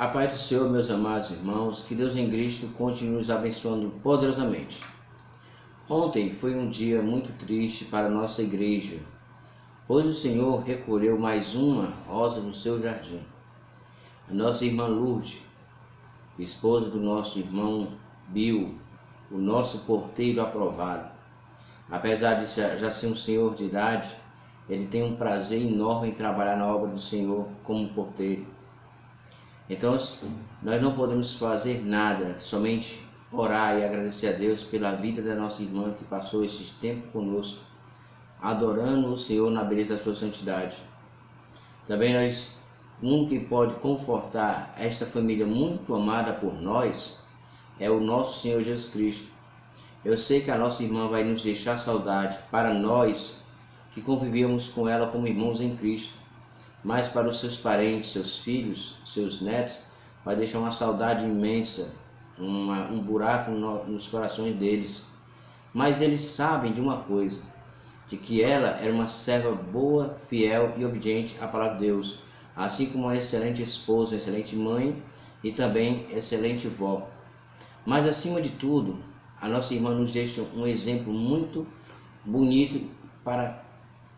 A paz do Senhor, meus amados irmãos, que Deus em Cristo continue nos abençoando poderosamente. Ontem foi um dia muito triste para a nossa igreja, pois o Senhor recolheu mais uma rosa do seu jardim. A nossa irmã Lourdes, esposa do nosso irmão Bill, o nosso porteiro aprovado. Apesar de já ser um senhor de idade, ele tem um prazer enorme em trabalhar na obra do Senhor como porteiro. Então, nós não podemos fazer nada, somente orar e agradecer a Deus pela vida da nossa irmã que passou esse tempo conosco, adorando o Senhor na beleza da sua santidade. Também um que pode confortar esta família muito amada por nós é o nosso Senhor Jesus Cristo. Eu sei que a nossa irmã vai nos deixar saudade para nós que convivíamos com ela como irmãos em Cristo. Mas para os seus parentes, seus filhos, seus netos, vai deixar uma saudade imensa, um buraco nos corações deles. Mas eles sabem de uma coisa, de que ela era uma serva boa, fiel e obediente à palavra de Deus, assim como uma excelente esposa, excelente mãe e também excelente vó. Mas acima de tudo, a nossa irmã nos deixa um exemplo muito bonito para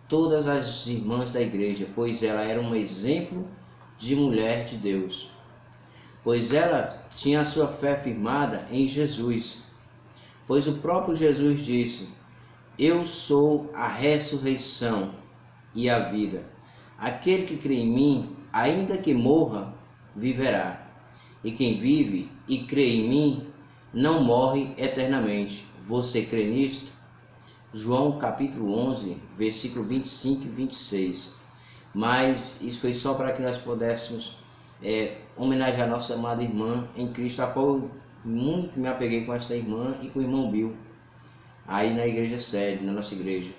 todas as irmãs da igreja, pois ela era um exemplo de mulher de Deus, pois ela tinha a sua fé firmada em Jesus, pois o próprio Jesus disse: eu sou a ressurreição e a vida, aquele que crê em mim, ainda que morra, viverá, e quem vive e crê em mim não morre eternamente. Você crê nisto? João capítulo 11, versículo 25 e 26. Mas isso foi só para que nós pudéssemos homenagear a nossa amada irmã em Cristo, a qual eu muito me apeguei com esta irmã e com o irmão Bill, aí na igreja sede, na nossa igreja.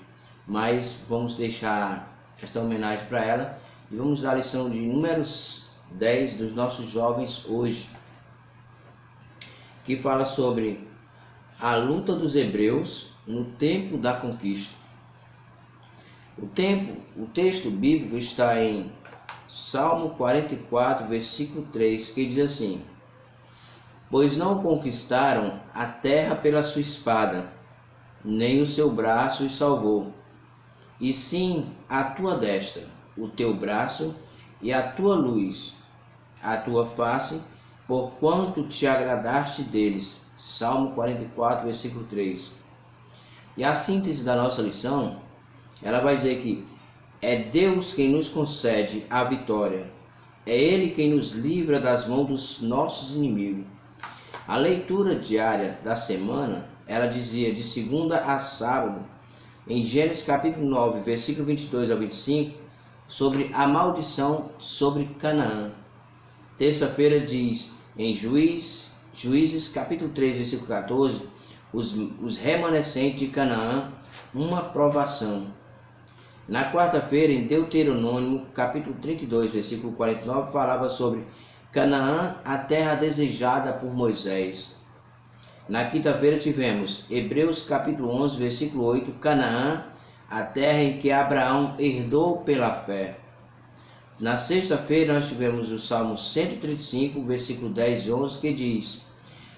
Mas vamos deixar esta homenagem para ela e vamos dar a lição de número 10 dos nossos jovens hoje, que fala sobre a luta dos hebreus no tempo da conquista. O texto bíblico está em Salmo 44, versículo 3, que diz assim: pois não conquistaram a terra pela sua espada, nem o seu braço os salvou, e sim a tua destra, o teu braço e a tua luz, a tua face, porquanto te agradaste deles. Salmo 44, versículo 3. E a síntese da nossa lição, ela vai dizer que é Deus quem nos concede a vitória. É Ele quem nos livra das mãos dos nossos inimigos. A leitura diária da semana, ela dizia de segunda a sábado, em Gênesis capítulo 9, versículo 22 ao 25, sobre a maldição sobre Canaã. Terça-feira diz em Juízes capítulo 3, versículo 14, os remanescentes de Canaã, uma provação. Na quarta-feira, em Deuteronômio, capítulo 32, versículo 49, falava sobre Canaã, a terra desejada por Moisés. Na quinta-feira tivemos Hebreus, capítulo 11, versículo 8, Canaã, a terra em que Abraão herdou pela fé. Na sexta-feira, nós tivemos o Salmo 135, versículo 10 e 11, que diz: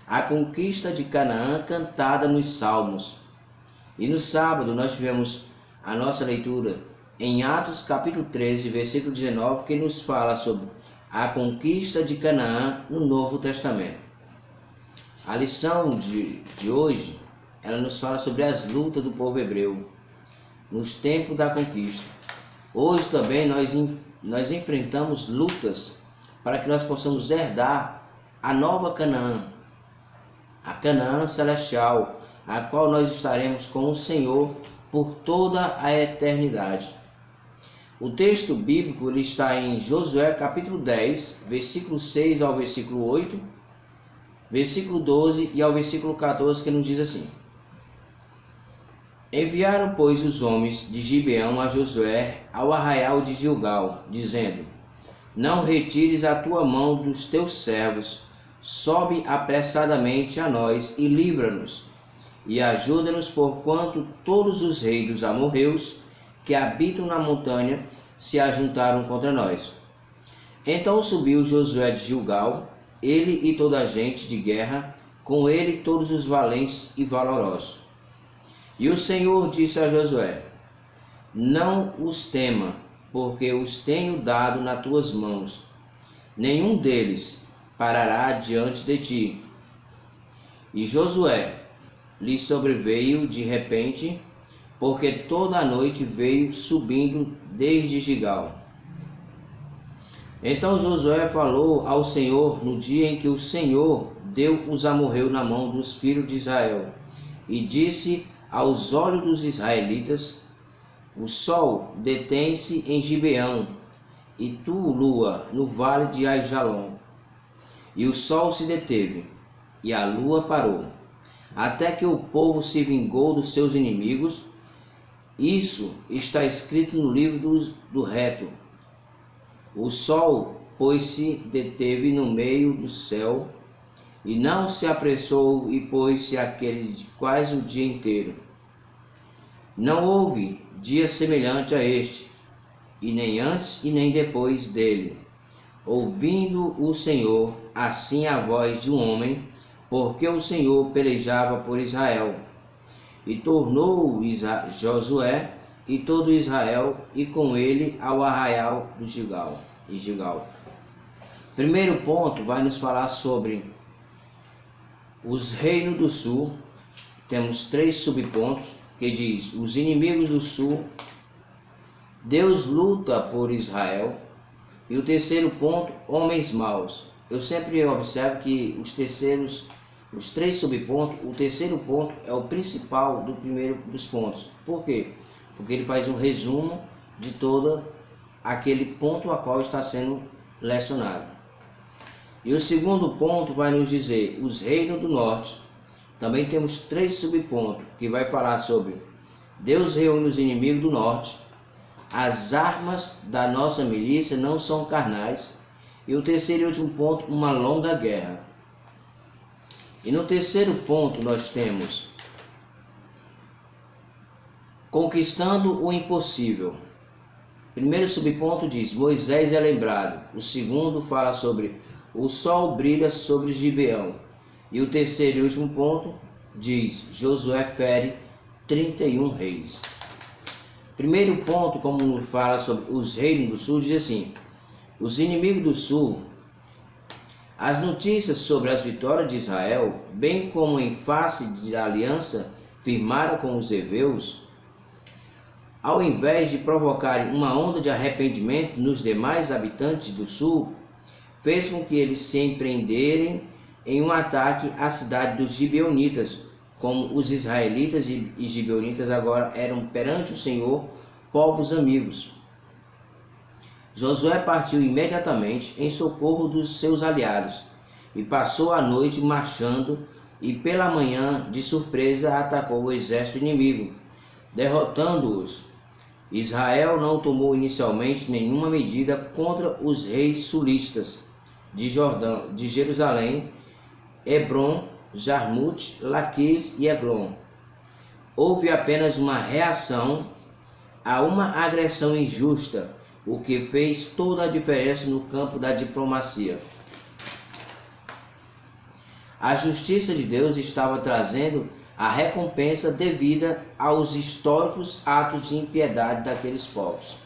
a conquista de Canaã cantada nos Salmos. E no sábado nós tivemos a nossa leitura em Atos capítulo 13, versículo 19, que nos fala sobre a conquista de Canaã no Novo Testamento. A lição de hoje, ela nos fala sobre as lutas do povo hebreu nos tempos da conquista. Hoje também nós enfrentamos lutas para que nós possamos herdar a nova Canaã, a Canaã celestial, a qual nós estaremos com o Senhor por toda a eternidade. O texto bíblico ele está em Josué capítulo 10, versículo 6 ao versículo 8, versículo 12 e ao versículo 14, que nos diz assim: enviaram, pois, os homens de Gibeão a Josué ao arraial de Gilgal, dizendo: não retires a tua mão dos teus servos, sobe apressadamente a nós e livra-nos, e ajuda-nos, porquanto todos os reis dos amorreus que habitam na montanha se ajuntaram contra nós. Então subiu Josué de Gilgal, ele e toda a gente de guerra, com ele todos os valentes e valorosos. E o Senhor disse a Josué: Não os tema, porque os tenho dado nas tuas mãos. Nenhum deles parará diante de ti. E Josué lhe sobreveio de repente, porque toda a noite veio subindo desde Gilgal. Então Josué falou ao Senhor no dia em que o Senhor deu os amorreus na mão dos filhos de Israel, e disse aos olhos dos israelitas: O sol detém-se em Gibeão, e tu, lua, no vale de Aijalon. E o sol se deteve, e a lua parou, até que o povo se vingou dos seus inimigos. Isso está escrito no livro do reto. O sol, pois, se deteve no meio do céu, e não se apressou, e pôs-se aquele quase o dia inteiro. Não houve dia semelhante a este, e nem antes e nem depois dele, ouvindo o Senhor assim a voz de um homem, porque o Senhor pelejava por Israel. E tornou Josué e todo Israel, e com ele ao arraial do Gilgal. Primeiro ponto vai nos falar sobre os reinos do sul. Temos 3 subpontos que diz: os inimigos do sul, Deus luta por Israel. E o terceiro ponto, homens maus. Eu sempre observo que os 3 subpontos, o terceiro ponto é o principal do primeiro dos pontos. Por quê? Porque ele faz um resumo de todo aquele ponto a qual está sendo lecionado. E o segundo ponto vai nos dizer os reinos do norte. Também temos 3 subpontos que vai falar sobre Deus reúne os inimigos do norte. As armas da nossa milícia não são carnais. E o terceiro e último ponto, uma longa guerra. E no terceiro ponto nós temos conquistando o impossível. Primeiro subponto diz: Moisés é lembrado. O segundo fala sobre o sol brilha sobre Gibeão. E o terceiro e último ponto diz: Josué fere 31 reis. Primeiro ponto, como fala sobre os reinos do sul, diz assim: os inimigos do sul. As notícias sobre as vitórias de Israel, bem como em face da aliança firmada com os heveus, ao invés de provocarem uma onda de arrependimento nos demais habitantes do sul, fez com que eles se empreenderem em um ataque à cidade dos gibeonitas, como os israelitas e gibeonitas agora eram perante o Senhor povos amigos. Josué partiu imediatamente em socorro dos seus aliados e passou a noite marchando, e pela manhã de surpresa atacou o exército inimigo, derrotando-os. Israel não tomou inicialmente nenhuma medida contra os reis sulistas de Jerusalém, Hebron, Jarmute, Laquis e Eglon. Houve apenas uma reação a uma agressão injusta, o que fez toda a diferença no campo da diplomacia. A justiça de Deus estava trazendo a recompensa devida aos históricos atos de impiedade daqueles povos.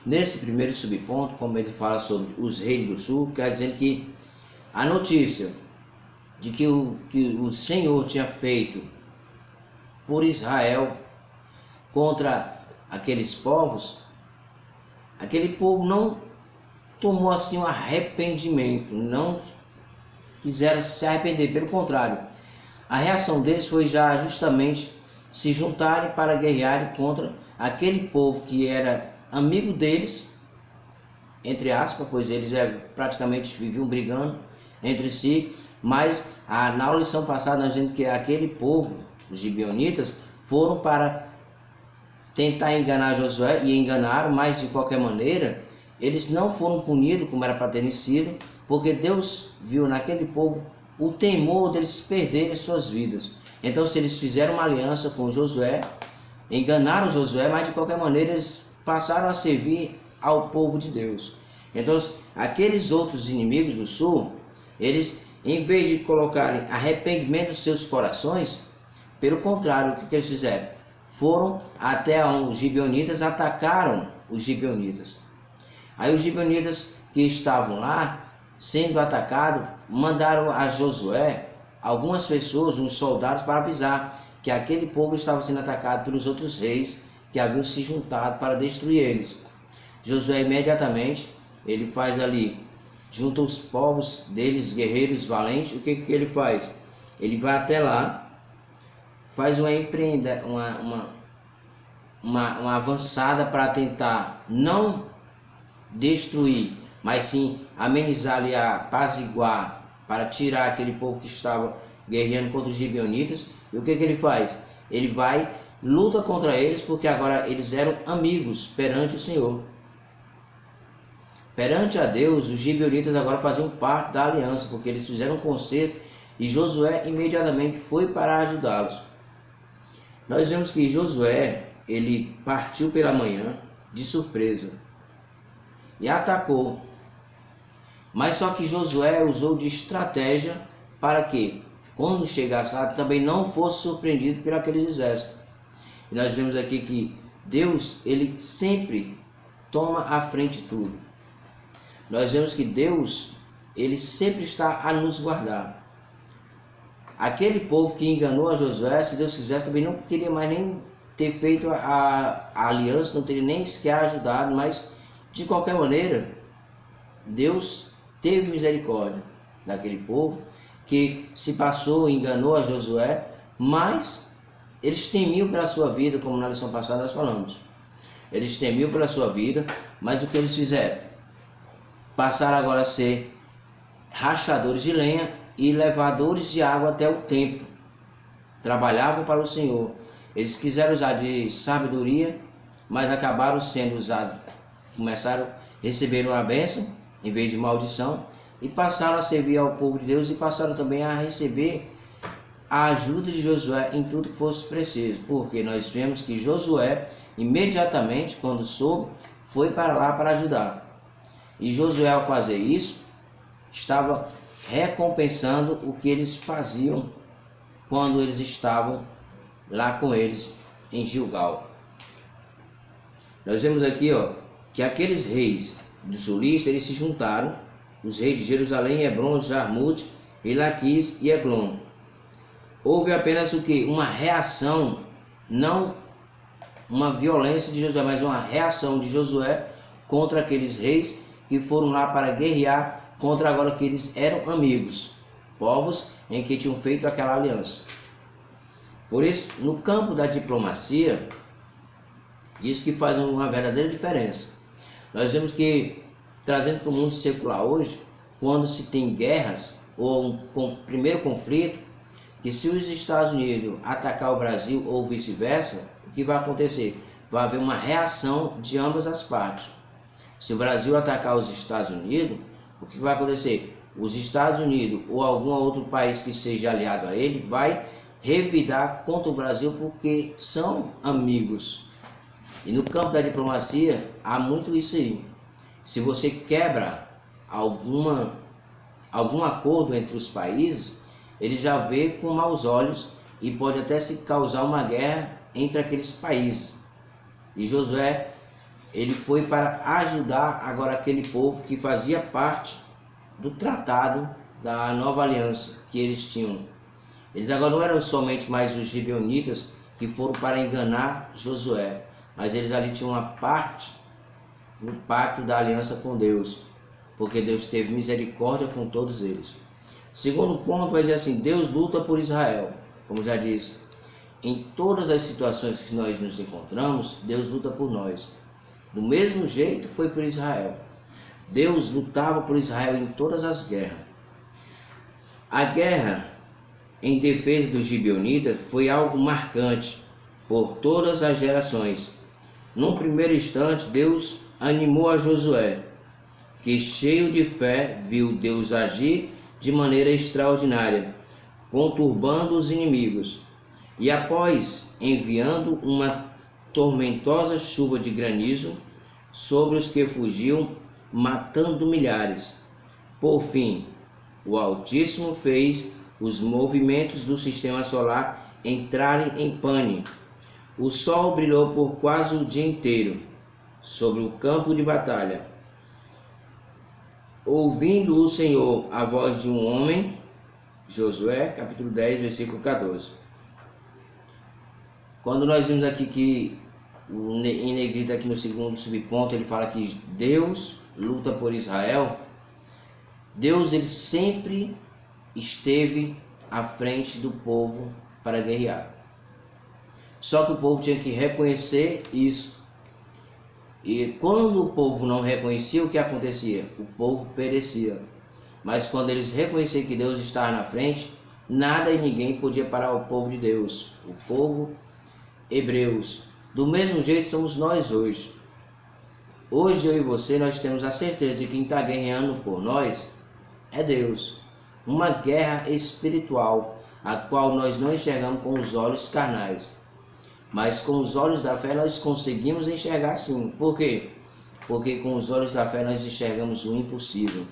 Nesse primeiro subponto, como ele fala sobre os reinos do sul, quer dizer que a notícia de que o Senhor tinha feito por Israel contra aqueles povos, aquele povo não tomou assim um arrependimento, não quiseram se arrepender, pelo contrário, a reação deles foi já justamente se juntarem para guerrearem contra aquele povo que era amigo deles, entre aspas, pois eles praticamente viviam brigando entre si, mas na lição passada nós vimos que aquele povo, os gibeonitas, foram para tentar enganar Josué e enganaram, mas de qualquer maneira eles não foram punidos como era para terem sido, porque Deus viu naquele povo o temor deles perderem suas vidas. Então, se eles fizeram uma aliança com Josué, enganaram Josué, mas de qualquer maneira eles passaram a servir ao povo de Deus. Então, aqueles outros inimigos do sul, eles, em vez de colocarem arrependimento nos seus corações, pelo contrário, o que eles fizeram? Foram até os gibeonitas, atacaram os gibeonitas. Aí os gibeonitas que estavam lá, sendo atacados, mandaram a Josué algumas pessoas, uns soldados, para avisar que aquele povo estava sendo atacado pelos outros reis que haviam se juntado para destruir eles. Josué imediatamente, ele faz ali, junta os povos deles, guerreiros valentes. O que ele faz? Ele vai até lá, faz uma avançada para tentar não destruir, mas sim amenizar e apaziguar, para tirar aquele povo que estava guerreando contra os gibeonitas. E o que ele faz? Ele vai, luta contra eles, porque agora eles eram amigos perante o Senhor. Perante a Deus, os gibeonitas agora faziam parte da aliança, porque eles fizeram um concerto e Josué imediatamente foi para ajudá-los. Nós vemos que Josué, ele partiu pela manhã de surpresa e atacou. Mas só que Josué usou de estratégia para que, quando chegasse lá, também não fosse surpreendido por aqueles exércitos. E nós vemos aqui que Deus, ele sempre toma à frente de tudo. Nós vemos que Deus, ele sempre está a nos guardar. Aquele povo que enganou a Josué, se Deus quisesse, também não queria mais nem ter feito a aliança, não teria nem sequer ajudado, mas de qualquer maneira, Deus teve misericórdia daquele povo que se passou, enganou a Josué, mas eles temiam pela sua vida, como na lição passada nós falamos. Eles temiam pela sua vida, mas o que eles fizeram? Passaram agora a ser rachadores de lenha e levadores de água até o templo. Trabalhavam para o Senhor. Eles quiseram usar de sabedoria, mas acabaram sendo usados. Começaram a receber uma bênção em vez de maldição, e passaram a servir ao povo de Deus, e passaram também a receber a ajuda de Josué em tudo que fosse preciso, porque nós vemos que Josué, imediatamente, quando soube, foi para lá para ajudar. E Josué, ao fazer isso, estava recompensando o que eles faziam quando eles estavam lá com eles em Gilgal. Nós vemos aqui, que aqueles reis do sulista, eles se juntaram, os reis de Jerusalém, Hebron, Jarmute, e Laquis e Eglon. Houve apenas o que? Uma reação, não uma violência de Josué, mas uma reação de Josué contra aqueles reis que foram lá para guerrear contra agora que eles eram amigos, povos em que tinham feito aquela aliança. Por isso, no campo da diplomacia, diz que faz uma verdadeira diferença. Nós vemos que, trazendo para o mundo secular hoje, quando se tem guerras ou um primeiro conflito, que se os Estados Unidos atacar o Brasil ou vice-versa, o que vai acontecer? Vai haver uma reação de ambas as partes. Se o Brasil atacar os Estados Unidos, o que vai acontecer? Os Estados Unidos ou algum outro país que seja aliado a ele vai revidar contra o Brasil, porque são amigos. E no campo da diplomacia há muito isso aí. Se você quebra algum acordo entre os países, ele já vê com maus olhos e pode até se causar uma guerra entre aqueles países. E Josué, ele foi para ajudar agora aquele povo que fazia parte do tratado da nova aliança que eles tinham. Eles agora não eram somente mais os gibeonitas que foram para enganar Josué, mas eles ali tinham uma parte no pacto da aliança com Deus, porque Deus teve misericórdia com todos eles. Segundo ponto vai dizer assim: Deus luta por Israel. Como já disse, em todas as situações que nós nos encontramos, Deus luta por nós. Do mesmo jeito foi por Israel. Deus lutava por Israel em todas as guerras. A guerra em defesa dos gibeonitas foi algo marcante por todas as gerações. Num primeiro instante, Deus animou a Josué, que cheio de fé viu Deus agir de maneira extraordinária, conturbando os inimigos. E após enviando uma tormentosa chuva de granizo, sobre os que fugiam, matando milhares. Por fim, o Altíssimo fez os movimentos do sistema solar entrarem em pane. O sol brilhou por quase o dia inteiro sobre o campo de batalha. Ouvindo o Senhor a voz de um homem, Josué, capítulo 10, versículo 14. Quando nós vimos aqui que em negrito aqui no segundo subponto ele fala que Deus luta por Israel, Deus ele sempre esteve à frente do povo para guerrear. Só que o povo tinha que reconhecer isso. E quando o povo não reconhecia, o que acontecia? O povo perecia. Mas quando eles reconheciam que Deus estava na frente, nada e ninguém podia parar o povo de Deus, o povo hebreus. Do mesmo jeito somos nós hoje. Hoje eu e você, nós temos a certeza de que quem está guerreando por nós é Deus. Uma guerra espiritual, a qual nós não enxergamos com os olhos carnais. Mas com os olhos da fé nós conseguimos enxergar sim. Por quê? Porque com os olhos da fé nós enxergamos o impossível.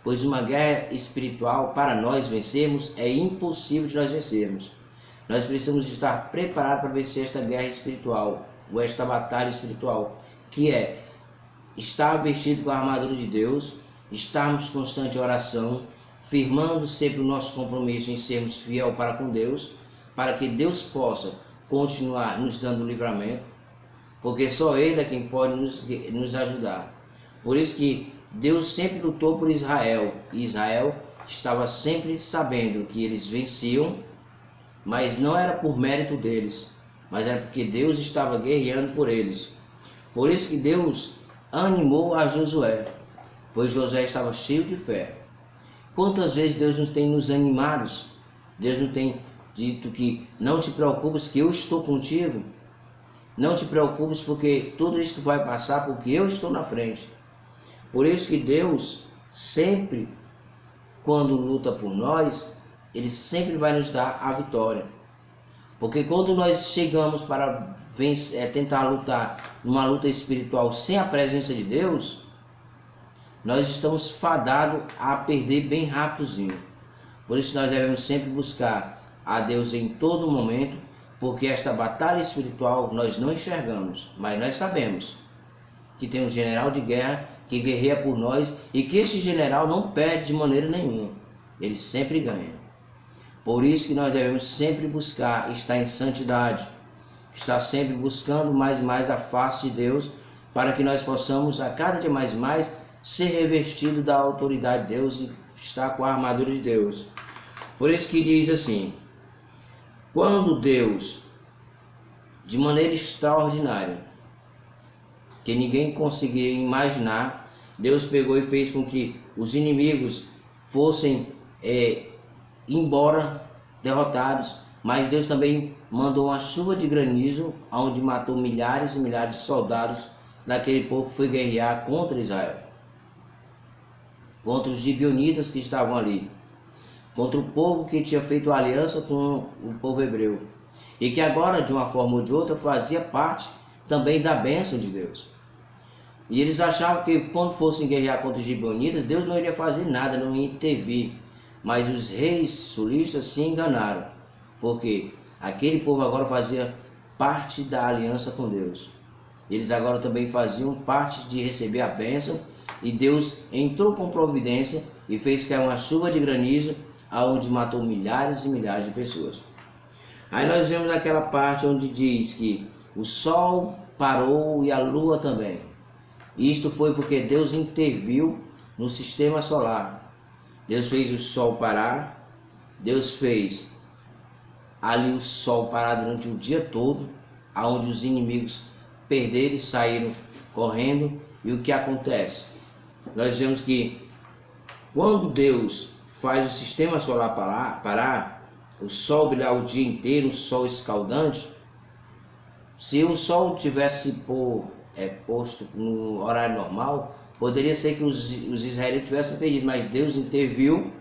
Pois uma guerra espiritual, para nós vencermos, é impossível de nós vencermos. Nós precisamos estar preparados para vencer esta guerra espiritual, ou esta batalha espiritual, que é estar vestido com a armadura de Deus, estarmos em constante oração, firmando sempre o nosso compromisso em sermos fiel para com Deus, para que Deus possa continuar nos dando livramento, porque só Ele é quem pode nos ajudar. Por isso que Deus sempre lutou por Israel, e Israel estava sempre sabendo que eles venciam, mas não era por mérito deles, mas era porque Deus estava guerreando por eles. Por isso que Deus animou a Josué, pois Josué estava cheio de fé. Quantas vezes Deus nos tem nos animados? Deus não tem dito que não te preocupes que eu estou contigo. Não te preocupes porque tudo isso vai passar porque eu estou na frente. Por isso que Deus sempre, quando luta por nós, Ele sempre vai nos dar a vitória. Porque quando nós chegamos para tentar lutar numa luta espiritual sem a presença de Deus, nós estamos fadados a perder bem rapidozinho. Por isso nós devemos sempre buscar a Deus em todo momento, porque esta batalha espiritual nós não enxergamos, mas nós sabemos que tem um general de guerra que guerreia por nós e que esse general não perde de maneira nenhuma, ele sempre ganha. Por isso que nós devemos sempre buscar estar em santidade, estar sempre buscando mais e mais a face de Deus, para que nós possamos a cada dia mais ser revestido da autoridade de Deus e estar com a armadura de Deus. Por isso que diz assim: quando Deus, de maneira extraordinária, que ninguém conseguia imaginar, Deus pegou e fez com que os inimigos fossem embora derrotados, mas Deus também mandou uma chuva de granizo, onde matou milhares e milhares de soldados daquele povo que foi guerrear contra Israel, contra os gibeonitas que estavam ali, contra o povo que tinha feito aliança com o povo hebreu, e que agora, de uma forma ou de outra, fazia parte também da bênção de Deus. E eles achavam que quando fossem guerrear contra os gibeonitas, Deus não iria fazer nada, não ia intervir. Mas os reis sulistas se enganaram, porque aquele povo agora fazia parte da aliança com Deus. Eles agora também faziam parte de receber a bênção, e Deus entrou com providência e fez cair uma chuva de granizo, aonde matou milhares e milhares de pessoas. Aí nós vemos aquela parte onde diz que o sol parou e a lua também. Isto foi porque Deus interviu no sistema solar. Deus fez o sol parar, Deus fez ali o sol parar durante o dia todo, aonde os inimigos perderam e saíram correndo. E o que acontece? Nós vemos que quando Deus faz o sistema solar parar, o sol brilhar o dia inteiro, o sol escaldante, se o sol tivesse posto no horário normal, poderia ser que os israelitas tivessem perdido, mas Deus interviu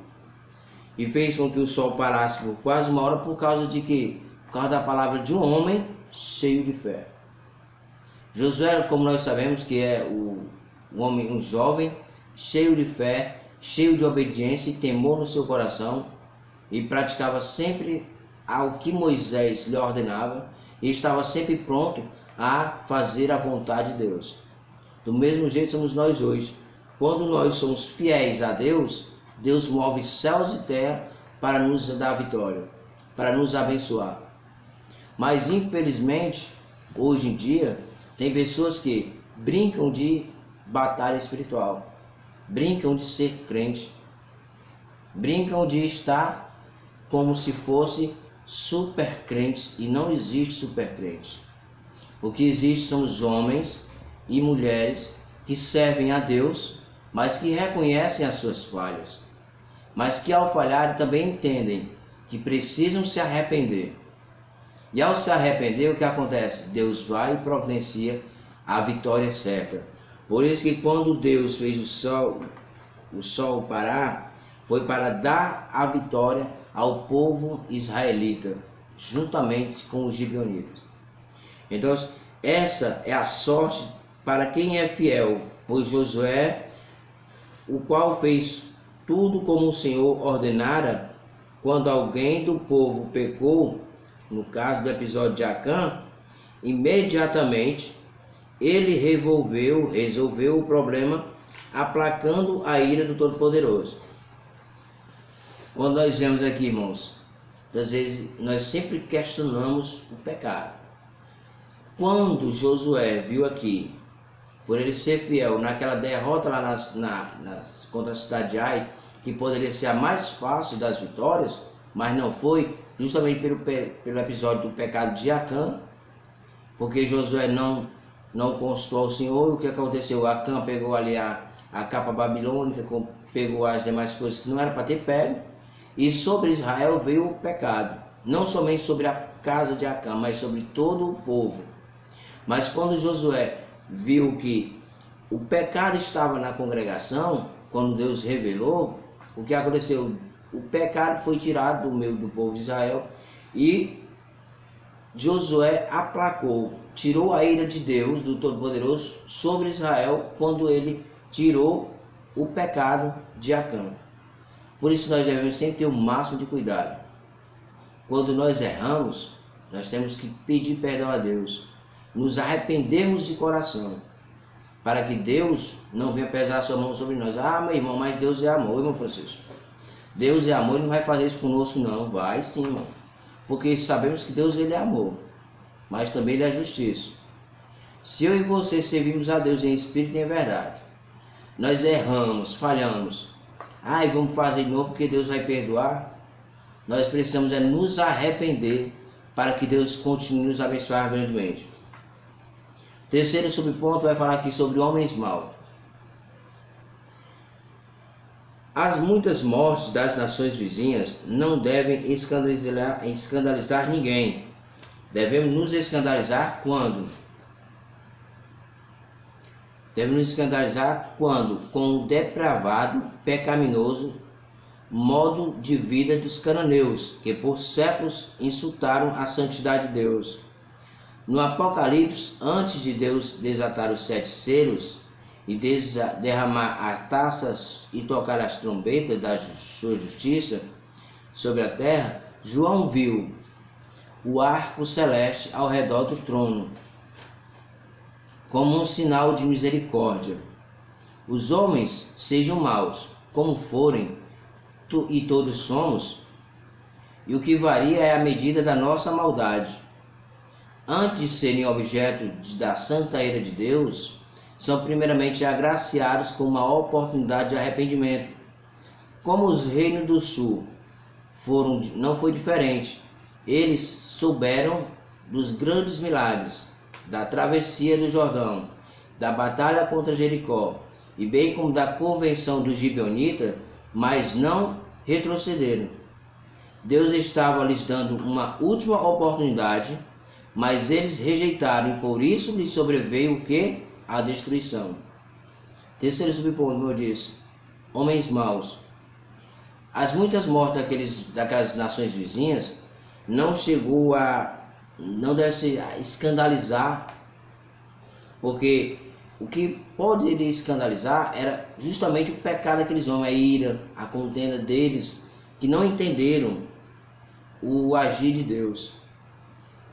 e fez com que o sol parasse por quase uma hora, por causa de quê? Por causa da palavra de um homem cheio de fé. Josué, como nós sabemos, que é um homem, um jovem, cheio de fé, cheio de obediência e temor no seu coração, e praticava sempre ao que Moisés lhe ordenava, e estava sempre pronto a fazer a vontade de Deus. Do mesmo jeito somos nós hoje. Quando nós somos fiéis a Deus, Deus move céus e terra para nos dar vitória, para nos abençoar. Mas infelizmente, hoje em dia, tem pessoas que brincam de batalha espiritual, brincam de ser crente, brincam de estar como se fosse super crentes, e não existe super crente. O que existe são os homens e mulheres que servem a Deus, mas que reconhecem as suas falhas, mas que ao falharem também entendem que precisam se arrepender. E ao se arrepender, o que acontece? Deus vai e providencia a vitória certa. Por isso que quando Deus fez o sol parar, foi para dar a vitória ao povo israelita, juntamente com os gibeonitas. Então, essa é a sorte para quem é fiel, pois Josué, o qual fez tudo como o Senhor ordenara, quando alguém do povo pecou, no caso do episódio de Acã, imediatamente ele resolveu o problema, aplacando a ira do Todo-Poderoso. Quando nós vemos aqui, irmãos, às vezes nós sempre questionamos o pecado. Quando Josué viu aqui, por ele ser fiel naquela derrota lá contra a cidade de Ai, que poderia ser a mais fácil das vitórias, mas não foi, justamente pelo episódio do pecado de Acã, porque Josué não consultou ao Senhor. E o que aconteceu? Acã pegou ali a capa babilônica, pegou as demais coisas que não era para ter pego, e sobre Israel veio o pecado, não somente sobre a casa de Acã, mas sobre todo o povo. Mas quando Josué viu que o pecado estava na congregação, quando Deus revelou, o que aconteceu? O pecado foi tirado do meio do povo de Israel, e Josué aplacou, tirou a ira de Deus, do Todo-Poderoso, sobre Israel, quando ele tirou o pecado de Acã. Por isso nós devemos sempre ter o máximo de cuidado. Quando nós erramos, nós temos que pedir perdão a Deus, nos arrependermos de coração, para que Deus não venha pesar a sua mão sobre nós. Ah, meu irmão, mas Deus é amor, irmão Francisco. Deus é amor, ele não vai fazer isso conosco não. Vai sim, irmão. Porque sabemos que Deus, ele é amor, mas também ele é justiça. Se eu e você servimos a Deus em espírito e em verdade, nós erramos, falhamos, e vamos fazer de novo porque Deus vai perdoar. Nós precisamos nos arrepender para que Deus continue nos abençoar grandemente. Terceiro subponto vai falar aqui sobre homens maus. As muitas mortes das nações vizinhas não devem escandalizar ninguém. Devemos nos escandalizar quando? Devemos nos escandalizar quando, com o depravado, pecaminoso modo de vida dos cananeus, que por séculos insultaram a santidade de Deus. No Apocalipse, antes de Deus desatar os 7 selos e derramar as taças e tocar as trombetas da sua justiça sobre a terra, João viu o arco celeste ao redor do trono, como um sinal de misericórdia. Os homens sejam maus, como forem, e todos somos, e o que varia é a medida da nossa maldade. Antes de serem objeto da santa ira de Deus, são primeiramente agraciados com uma oportunidade de arrependimento. Como os reinos do sul não foi diferente. Eles souberam dos grandes milagres, da travessia do Jordão, da batalha contra Jericó, e bem como da convenção dos gibeonitas, mas não retrocederam. Deus estava lhes dando uma última oportunidade, mas eles rejeitaram, e por isso lhes sobreveio o que? A destruição. Terceiro subponto, como eu disse, homens maus. As muitas mortes daquelas nações vizinhas não deve se escandalizar Porque o que poderia escandalizar era justamente o pecado daqueles homens, a ira, a contenda deles, que não entenderam o agir de Deus.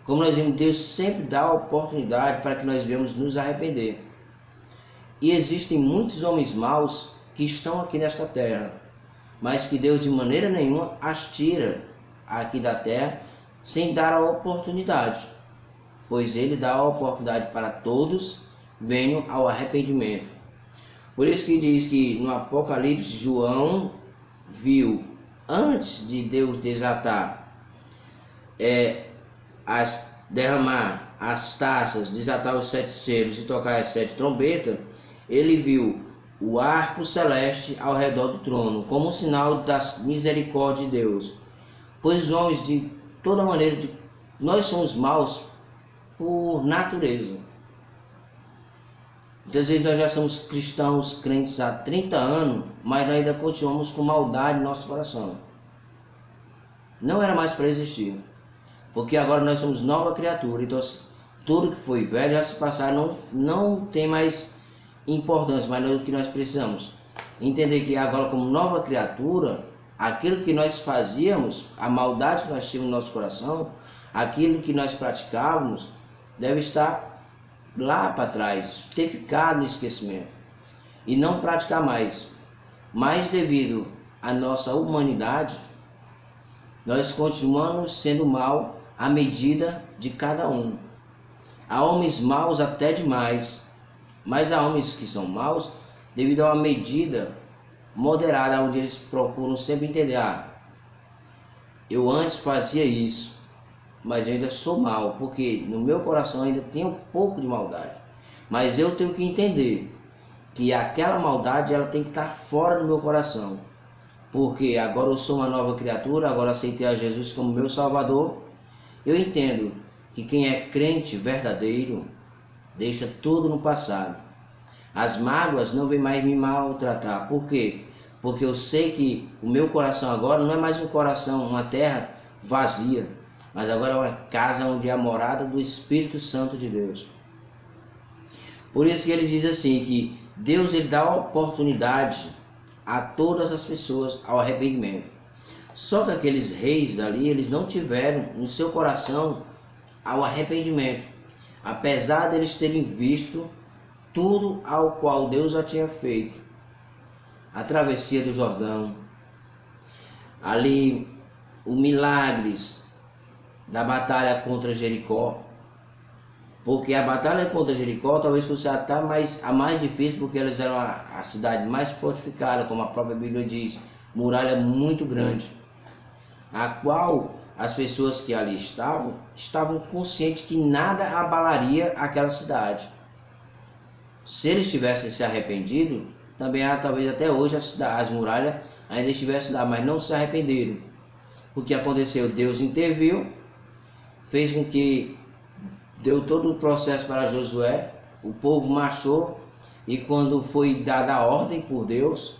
Como nós vimos, Deus sempre dá a oportunidade para que nós venhamos nos arrepender. E existem muitos homens maus que estão aqui nesta terra, mas que Deus de maneira nenhuma as tira aqui da terra sem dar a oportunidade, pois Ele dá a oportunidade para todos venham ao arrependimento. Por isso que diz que no Apocalipse João viu, antes de Deus desatar, derramar as taças, desatar os 7 selos e tocar as 7 trombetas, ele viu o arco celeste ao redor do trono, como um sinal da misericórdia de Deus. Pois os homens de toda maneira, nós somos maus por natureza. Muitas vezes nós já somos cristãos, crentes há 30 anos, mas nós ainda continuamos com maldade no nosso coração. Não era mais para existir, porque agora nós somos nova criatura, então tudo que foi velho já se passar, não tem mais importância, mas o que nós precisamos entender que agora, como nova criatura, aquilo que nós fazíamos, a maldade que nós tínhamos no nosso coração, aquilo que nós praticávamos, deve estar lá para trás, ter ficado no esquecimento e não praticar mais. Mas devido à nossa humanidade, nós continuamos sendo mal à medida de cada um. Há homens maus até demais, mas há homens que são maus devido a uma medida moderada, onde eles procuram sempre entender: eu antes fazia isso, mas eu ainda sou mal, porque no meu coração ainda tem um pouco de maldade. Mas eu tenho que entender que aquela maldade ela tem que estar fora do meu coração, porque agora eu sou uma nova criatura, agora aceitei a Jesus como meu Salvador. Eu entendo que quem é crente verdadeiro deixa tudo no passado. As mágoas não vêm mais me maltratar. Por quê? Porque eu sei que o meu coração agora não é mais um coração, uma terra vazia, mas agora é uma casa onde é a morada do Espírito Santo de Deus. Por isso que ele diz assim, que Deus ele dá oportunidade a todas as pessoas ao arrependimento. Só que aqueles reis ali, eles não tiveram no seu coração ao arrependimento, apesar deles terem visto tudo ao qual Deus já tinha feito. A travessia do Jordão, ali os milagres da batalha contra Jericó, porque a batalha contra Jericó talvez fosse a mais difícil, porque elas eram a cidade mais fortificada, como a própria Bíblia diz, muralha muito grande, a qual as pessoas que ali estavam conscientes que nada abalaria aquela cidade. Se eles tivessem se arrependido, também talvez até hoje as muralhas ainda estivessem lá, mas não se arrependeram. O que aconteceu? Deus interviu, fez com que deu todo o processo para Josué, o povo marchou, e quando foi dada a ordem por Deus,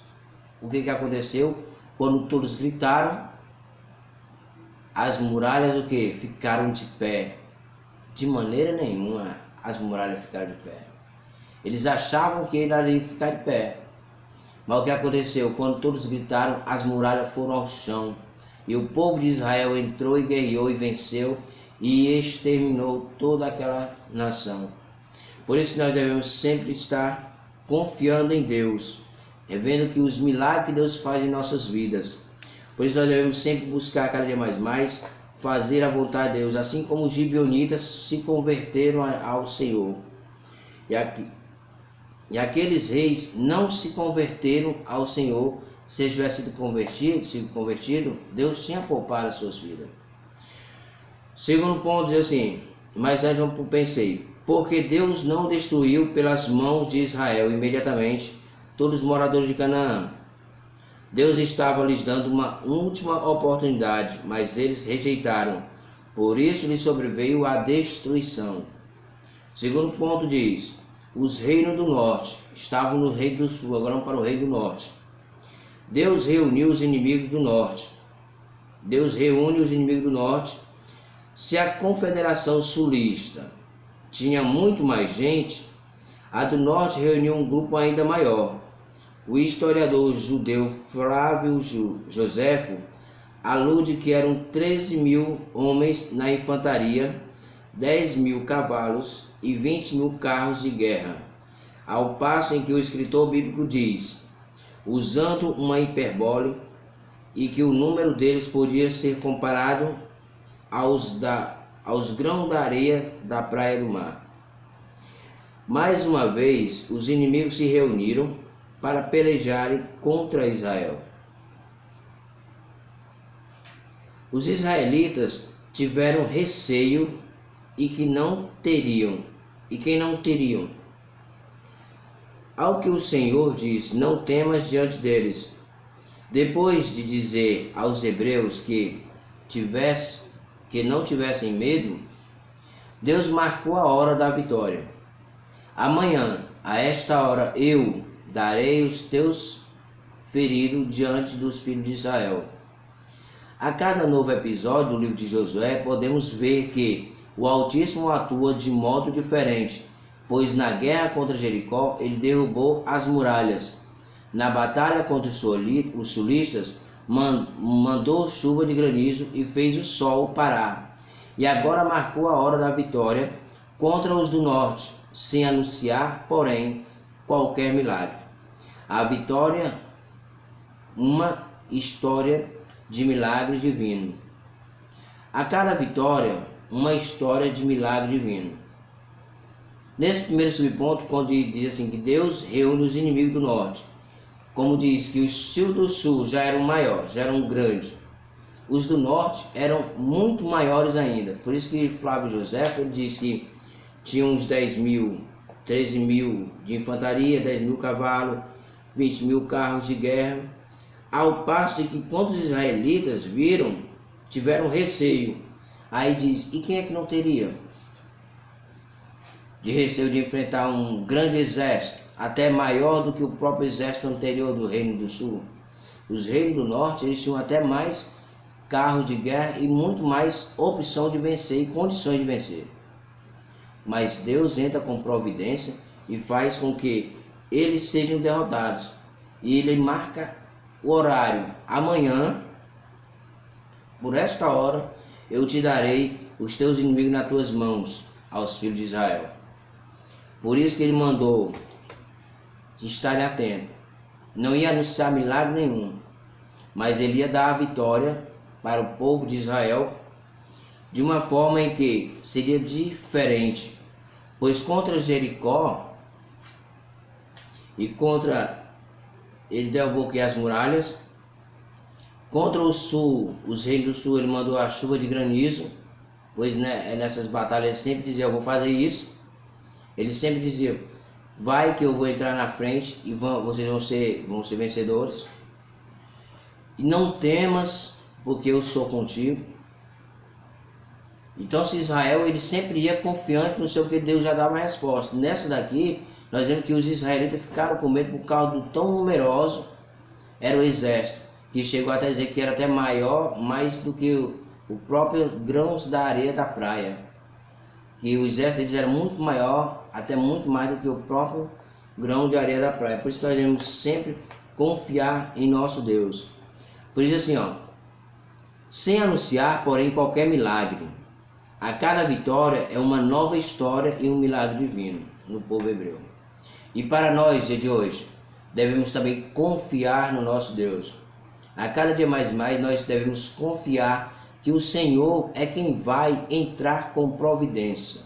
o que aconteceu? Quando todos gritaram, as muralhas o que? Ficaram de pé. De maneira nenhuma as muralhas ficaram de pé. Eles achavam que ele iria ficar de pé. Mas o que aconteceu? Quando todos gritaram, as muralhas foram ao chão. E o povo de Israel entrou e guerreou e venceu e exterminou toda aquela nação. Por isso que nós devemos sempre estar confiando em Deus, vendo que os milagres que Deus faz em nossas vidas. Por isso nós devemos sempre buscar cada dia mais fazer a vontade de Deus, assim como os gibeonitas se converteram ao Senhor. E aqueles reis não se converteram ao Senhor. Se eles tivessem sido convertido, Deus tinha poupado as suas vidas. Segundo ponto diz assim, mas antes eu pensei, porque Deus não destruiu pelas mãos de Israel imediatamente todos os moradores de Canaã. Deus estava lhes dando uma última oportunidade, mas eles rejeitaram. Por isso lhes sobreveio a destruição. Segundo ponto diz, os reinos do norte estavam no rei do sul, agora vamos para o rei do norte. Deus reuniu os inimigos do norte. Deus reúne os inimigos do norte. Se a confederação sulista tinha muito mais gente, A do norte reuniu um grupo ainda maior. O historiador judeu Flávio Joséfo alude que eram 13.000 homens na infantaria, 10.000 cavalos e 20.000 carros de guerra, ao passo em que o escritor bíblico diz, usando uma hipérbole, e que o número deles podia ser comparado aos grãos da areia da praia do mar. Mais uma vez, os inimigos se reuniram para pelejarem contra Israel. Os israelitas tiveram receio e quem não teriam. Ao que o Senhor diz, não temas diante deles. Depois de dizer aos hebreus que não tivessem medo, Deus marcou a hora da vitória. Amanhã, a esta hora, eu darei os teus feridos diante dos filhos de Israel. A cada novo episódio do livro de Josué, podemos ver que o Altíssimo atua de modo diferente, pois na guerra contra Jericó, ele derrubou as muralhas. Na batalha contra os sulistas, mandou chuva de granizo e fez o sol parar. E agora marcou a hora da vitória contra os do norte, sem anunciar, porém, qualquer milagre. A vitória, uma história de milagre divino. A cada vitória, uma história de milagre divino. Nesse primeiro subponto, quando diz assim que Deus reúne os inimigos do norte, como diz que os do sul já eram maiores, já eram grandes, os do norte eram muito maiores ainda. Por isso que Flávio Joséfo diz que tinha uns 10.000, 13.000 de infantaria, 10.000 cavalos, 20.000 carros de guerra, ao passo de que quando os israelitas viram, tiveram receio. Aí diz, e quem é que não teria? De receio de enfrentar um grande exército, até maior do que o próprio exército anterior do Reino do Sul. Os reinos do norte, eles tinham até mais carros de guerra e muito mais opção de vencer e condições de vencer. Mas Deus entra com providência e faz com que eles sejam derrotados. E ele marca o horário. Amanhã, por esta hora, eu te darei os teus inimigos nas tuas mãos, aos filhos de Israel. Por isso que ele mandou estarem atentos. Não ia anunciar milagre nenhum, mas ele ia dar a vitória para o povo de Israel de uma forma em que seria diferente, pois contra Jericó e contra ele derrubou as muralhas, contra o sul, os reis do sul, ele mandou a chuva de granizo, pois nessas batalhas ele sempre dizia, eu vou fazer isso. Ele sempre dizia, vai que eu vou entrar na frente e vocês vão ser vencedores. E não temas, porque eu sou contigo. Então, se Israel, ele sempre ia confiante no seu, porque Deus já dava a resposta. Nessa daqui, nós vemos que os israelitas ficaram com medo por causa do tão numeroso era o exército, que chegou até dizer que era até maior, mais do que o próprio grãos da areia da praia. Que o exército deles era muito maior, até muito mais do que o próprio grão de areia da praia. Por isso que nós devemos sempre confiar em nosso Deus. Por isso assim, sem anunciar, porém, qualquer milagre. A cada vitória é uma nova história e um milagre divino no povo hebreu. E para nós, dia de hoje, devemos também confiar no nosso Deus. A cada dia mais nós devemos confiar que o Senhor é quem vai entrar com providência.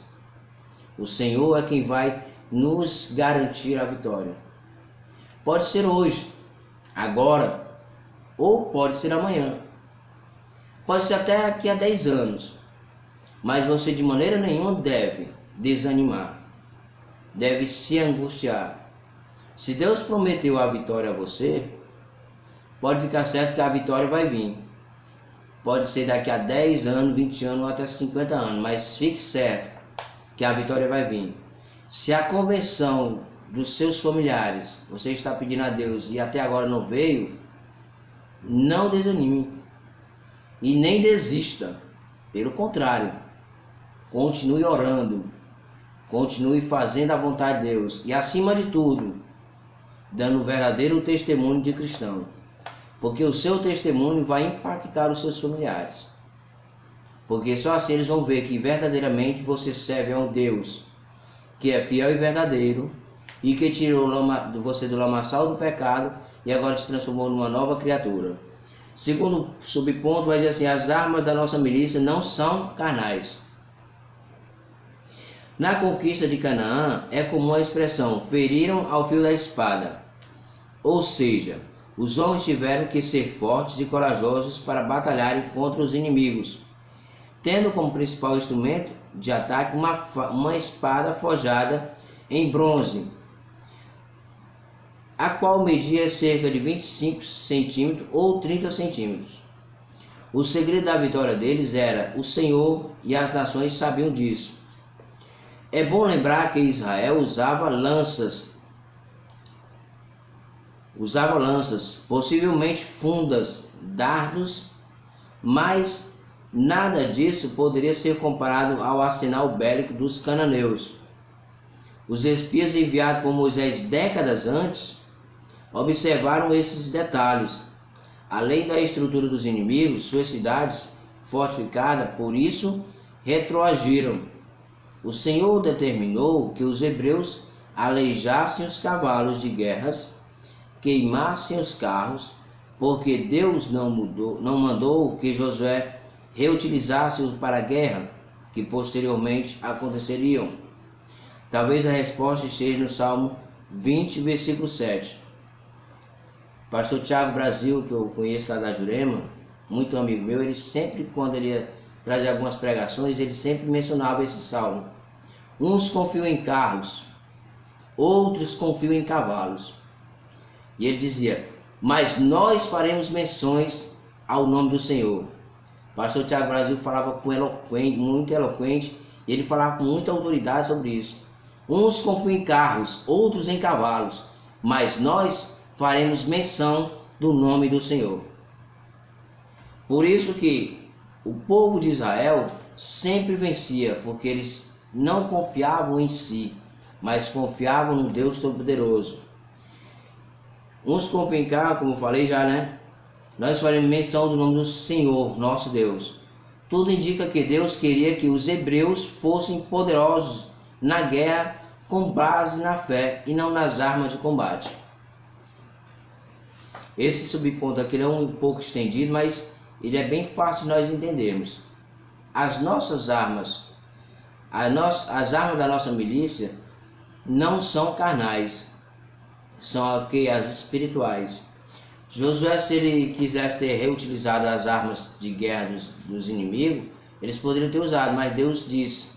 O Senhor é quem vai nos garantir a vitória. Pode ser hoje, agora, ou pode ser amanhã. Pode ser até daqui a 10 anos. Mas você de maneira nenhuma deve desanimar. Deve se angustiar. Se Deus prometeu a vitória a você, pode ficar certo que a vitória vai vir. Pode ser daqui a 10 anos, 20 anos ou até 50 anos, mas fique certo que a vitória vai vir. Se a conversão dos seus familiares, você está pedindo a Deus e até agora não veio, não desanime e nem desista. Pelo contrário, continue orando, continue fazendo a vontade de Deus e, acima de tudo, dando o verdadeiro testemunho de cristão, porque o seu testemunho vai impactar os seus familiares, porque só assim eles vão ver que verdadeiramente você serve a um Deus que é fiel e verdadeiro e que tirou você do lamaçal do pecado e agora te transformou numa nova criatura. Segundo subponto vai dizer assim: as armas da nossa milícia não são carnais. Na conquista de Canaã é comum a expressão feriram ao fio da espada, ou seja, os homens tiveram que ser fortes e corajosos para batalharem contra os inimigos, tendo como principal instrumento de ataque uma espada forjada em bronze, a qual media cerca de 25 centímetros ou 30 centímetros. O segredo da vitória deles era o Senhor, e as nações sabiam disso. É bom lembrar que Israel usava lanças, possivelmente fundas, dardos, mas nada disso poderia ser comparado ao arsenal bélico dos cananeus. Os espias enviados por Moisés décadas antes observaram esses detalhes. Além da estrutura dos inimigos, suas cidades fortificadas, por isso, retroagiram. O Senhor determinou que os hebreus aleijassem os cavalos de guerras, queimassem os carros, porque Deus não mandou que Josué reutilizasse-os para a guerra, que posteriormente aconteceriam. Talvez a resposta esteja no Salmo 20, versículo 7. Pastor Tiago Brasil, que eu conheço lá da Jurema, muito amigo meu, ele sempre, quando ele ia trazer algumas pregações, ele sempre mencionava esse salmo. Uns confiam em carros, outros confiam em cavalos. E ele dizia: mas nós faremos menções ao nome do Senhor. Pastor Tiago Brasil falava muito eloquente, e ele falava com muita autoridade sobre isso. Uns confiam em carros, outros em cavalos, mas nós faremos menção do nome do Senhor. Por isso que o povo de Israel sempre vencia, porque eles não confiavam em si, mas confiavam no Deus Todo-Poderoso. Uns confiam em carro, como eu falei já, né? Nós faremos menção do nome do Senhor, nosso Deus. Tudo indica que Deus queria que os hebreus fossem poderosos na guerra com base na fé e não nas armas de combate. Esse subponto aqui é um pouco estendido, mas ele é bem fácil de nós entendermos. As nossas armas, as armas da nossa milícia não são carnais, são as espirituais. Josué, se ele quisesse ter reutilizado as armas de guerra dos inimigos, eles poderiam ter usado, mas Deus disse: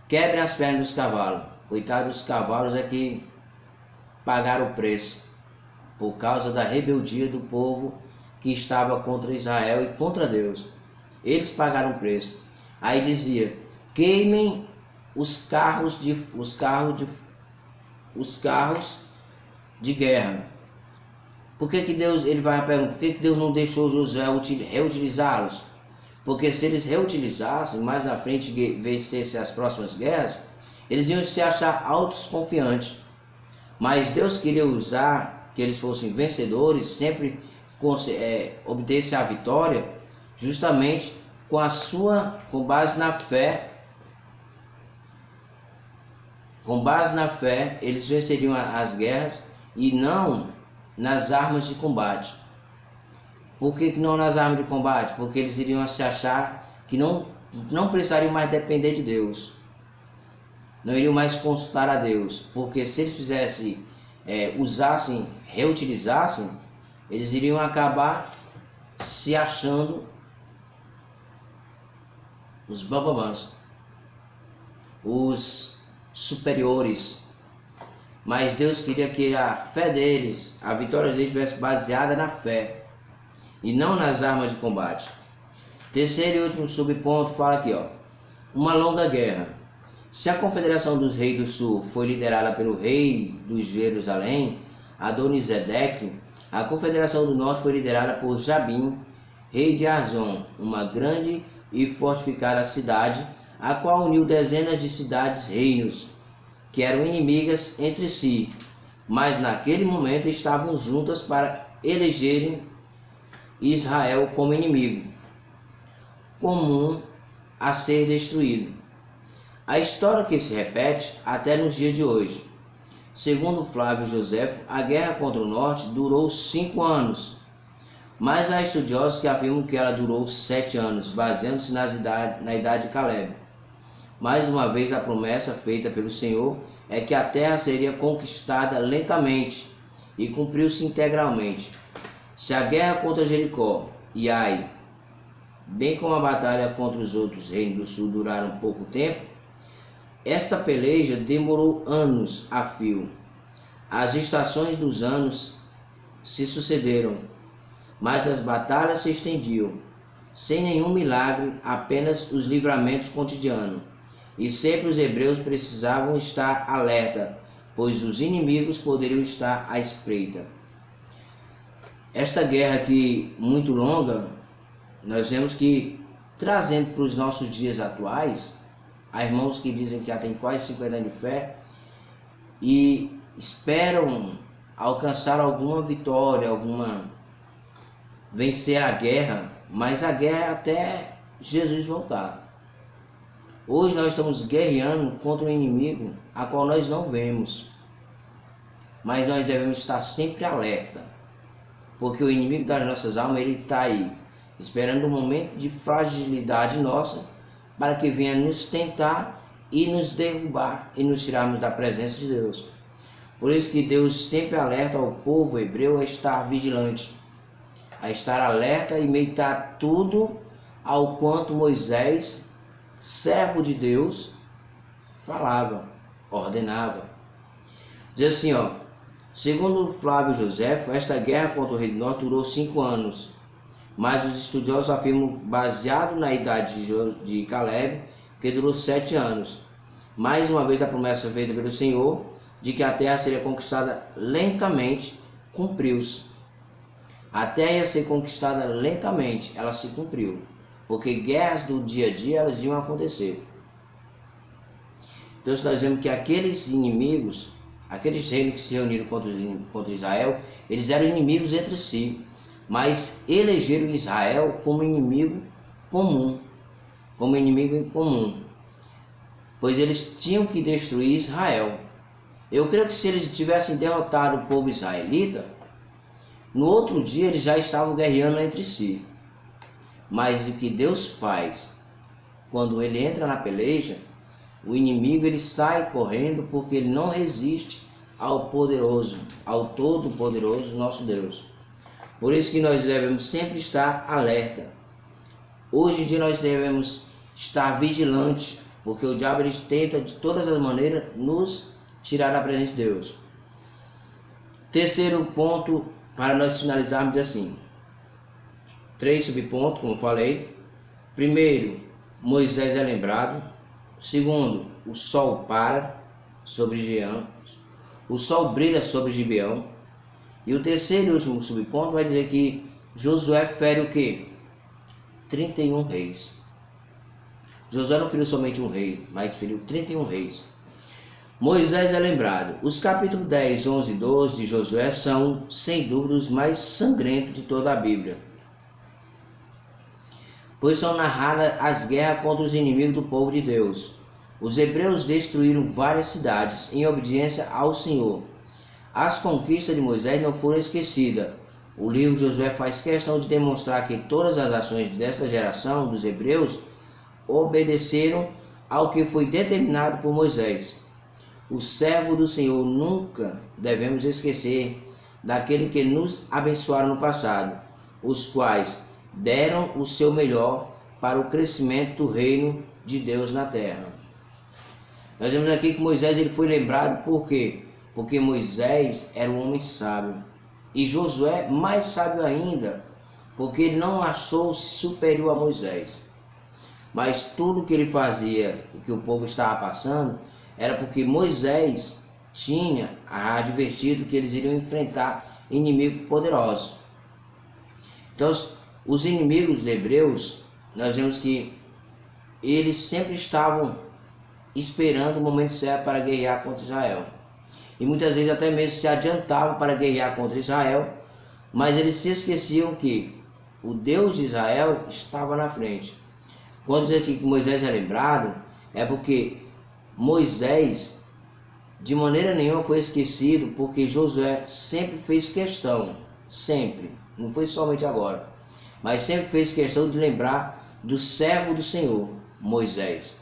quebrem as pernas dos cavalos. Coitado dos cavalos é que pagaram o preço por causa da rebeldia do povo que estava contra Israel e contra Deus. Eles pagaram o preço. Aí dizia: queimem os carros de guerra. Por que Deus, ele vai perguntar, por que Deus não deixou Josué reutilizá-los? Porque se eles reutilizassem, mais na frente vencessem as próximas guerras, eles iam se achar autoconfiantes. Mas Deus queria usar que eles fossem vencedores, sempre obtesse a vitória, justamente com base na fé. Com base na fé, eles venceriam as guerras e não nas armas de combate. Por que não nas armas de combate? Porque eles iriam se achar que não precisariam mais depender de Deus. Não iriam mais consultar a Deus. Porque se eles reutilizassem, eles iriam acabar se achando os bambamãs, os superiores. Mas Deus queria que a fé deles, a vitória deles, estivesse baseada na fé e não nas armas de combate. Terceiro e último subponto fala aqui, uma longa guerra. Se a confederação dos reis do sul foi liderada pelo rei de Jerusalém, Adonisedeque, a confederação do norte foi liderada por Jabim, rei de Arzon, uma grande e fortificada cidade, a qual uniu dezenas de cidades-reinos que eram inimigas entre si, mas naquele momento estavam juntas para elegerem Israel como inimigo comum a ser destruído. A história que se repete até nos dias de hoje. Segundo Flávio Joséfo, a guerra contra o norte durou 5 anos, mas há estudiosos que afirmam que ela durou 7 anos, baseando-se na idade de Caleb. Mais uma vez, a promessa feita pelo Senhor é que a terra seria conquistada lentamente e cumpriu-se integralmente. Se a guerra contra Jericó e Ai, bem como a batalha contra os outros reinos do sul, duraram pouco tempo, esta peleja demorou anos a fio. As estações dos anos se sucederam, mas as batalhas se estendiam, sem nenhum milagre, apenas os livramentos cotidianos. E sempre os hebreus precisavam estar alerta, pois os inimigos poderiam estar à espreita. Esta guerra aqui, muito longa, nós vemos que, trazendo para os nossos dias atuais, há irmãos que dizem que já tem quase 50 anos de fé e esperam alcançar alguma vitória, vencer a guerra, mas a guerra é até Jesus voltar. Hoje nós estamos guerreando contra um inimigo a qual nós não vemos, mas nós devemos estar sempre alerta, porque o inimigo das nossas almas, ele está aí, esperando um momento de fragilidade nossa, para que venha nos tentar e nos derrubar e nos tirarmos da presença de Deus. Por isso que Deus sempre alerta ao povo hebreu a estar vigilante, a estar alerta e meditar tudo ao quanto Moisés, servo de Deus, falava, ordenava. Diz assim, segundo Flávio Joséfo, esta guerra contra o rei do norte durou 5 anos, mas os estudiosos afirmam, baseado na idade de Caleb, que durou 7 anos. Mais uma vez a promessa feita pelo Senhor de que a terra seria conquistada lentamente cumpriu-se. A terra ia ser conquistada lentamente, ela se cumpriu, porque guerras do dia a dia elas iam acontecer. Então nós vemos que aqueles inimigos, aqueles reinos que se reuniram contra Israel, eles eram inimigos entre si, mas elegeram Israel como inimigo comum, pois eles tinham que destruir Israel. Eu creio que se eles tivessem derrotado o povo israelita, no outro dia eles já estavam guerreando entre si. Mas o que Deus faz, quando ele entra na peleja, o inimigo ele sai correndo, porque ele não resiste ao poderoso, ao todo-poderoso nosso Deus. Por isso que nós devemos sempre estar alerta. Hoje em dia nós devemos estar vigilantes, porque o diabo ele tenta de todas as maneiras nos tirar da presença de Deus. Terceiro ponto, para nós finalizarmos assim. 3 subpontos, como falei. Primeiro, Moisés é lembrado. Segundo, o sol para sobre Gibeão. O sol brilha sobre Gibeão. E o terceiro e último subponto vai dizer que Josué fere o quê? 31 reis. Josué não feriu somente um rei, mas feriu 31 reis. Moisés é lembrado. Os capítulos 10, 11 e 12 de Josué são, sem dúvida, os mais sangrentos de toda a Bíblia, pois são narradas as guerras contra os inimigos do povo de Deus. Os hebreus destruíram várias cidades em obediência ao Senhor. As conquistas de Moisés não foram esquecidas. O livro de Josué faz questão de demonstrar que todas as ações dessa geração dos hebreus obedeceram ao que foi determinado por Moisés. O servo do Senhor, nunca devemos esquecer daquele que nos abençoaram no passado, os quais deram o seu melhor para o crescimento do reino de Deus na terra. Nós vemos aqui que Moisés ele foi lembrado por quê? Porque Moisés era um homem sábio. E Josué mais sábio ainda, porque ele não achou-se superior a Moisés. Mas tudo que ele fazia, o que o povo estava passando, era porque Moisés tinha advertido que eles iriam enfrentar inimigos poderosos. Então, os inimigos hebreus, nós vemos que eles sempre estavam esperando o momento certo para guerrear contra Israel. E muitas vezes até mesmo se adiantavam para guerrear contra Israel, mas eles se esqueciam que o Deus de Israel estava na frente. Quando diz aqui que Moisés é lembrado, é porque Moisés de maneira nenhuma foi esquecido, porque Josué sempre fez questão, sempre, não foi somente agora, mas sempre fez questão de lembrar do servo do Senhor, Moisés.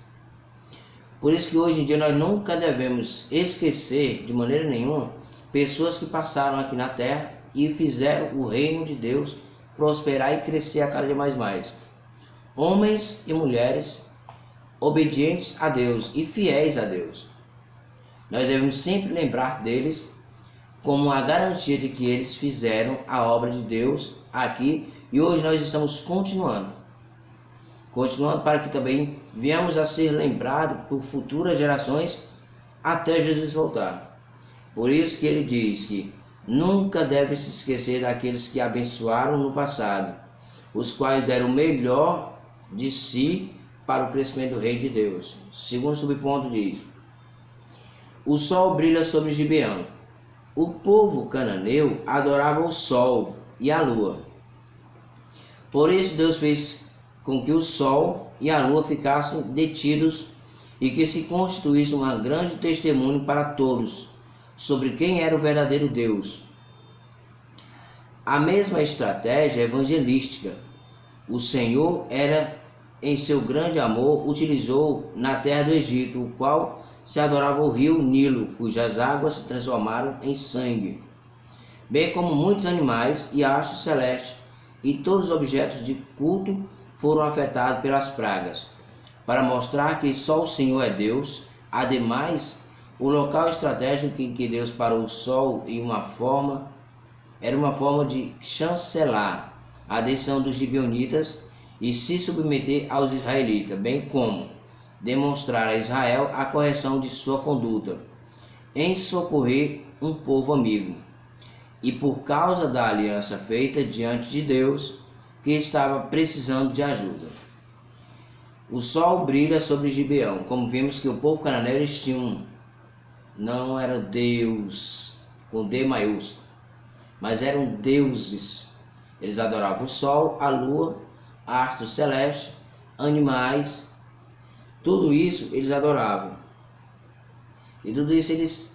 Por isso que hoje em dia nós nunca devemos esquecer de maneira nenhuma pessoas que passaram aqui na terra e fizeram o reino de Deus prosperar e crescer a cada dia mais. Homens e mulheres obedientes a Deus e fiéis a Deus. Nós devemos sempre lembrar deles como a garantia de que eles fizeram a obra de Deus aqui, e hoje nós estamos continuando para que também venhamos a ser lembrados por futuras gerações até Jesus voltar. Por isso que ele diz que nunca deve se esquecer daqueles que abençoaram no passado, os quais deram o melhor de si para o crescimento do reino de Deus. Segundo subponto diz: o sol brilha sobre Gibeão. O povo cananeu adorava o sol e a lua. Por isso Deus fez com que o sol e a lua ficassem detidos e que se constituísse um grande testemunho para todos sobre quem era o verdadeiro Deus. A mesma estratégia evangelística o Senhor em seu grande amor utilizou na terra do Egito, o qual se adorava o rio Nilo, cujas águas se transformaram em sangue, bem como muitos animais e astros celestes, e todos os objetos de culto foram afetados pelas pragas, para mostrar que só o Senhor é Deus. Ademais, o local estratégico em que Deus parou o sol era uma forma de chancelar a decisão dos gibeonitas e se submeter aos israelitas, bem como demonstrar a Israel a correção de sua conduta em socorrer um povo amigo, e por causa da aliança feita diante de Deus, que estava precisando de ajuda. O sol brilha sobre Gibeão. Como vimos que o povo cananeu, eles tinham, não era Deus com D maiúsculo, mas eram deuses. Eles adoravam o sol, a lua, astros celestes, animais, tudo isso eles adoravam. E tudo isso eles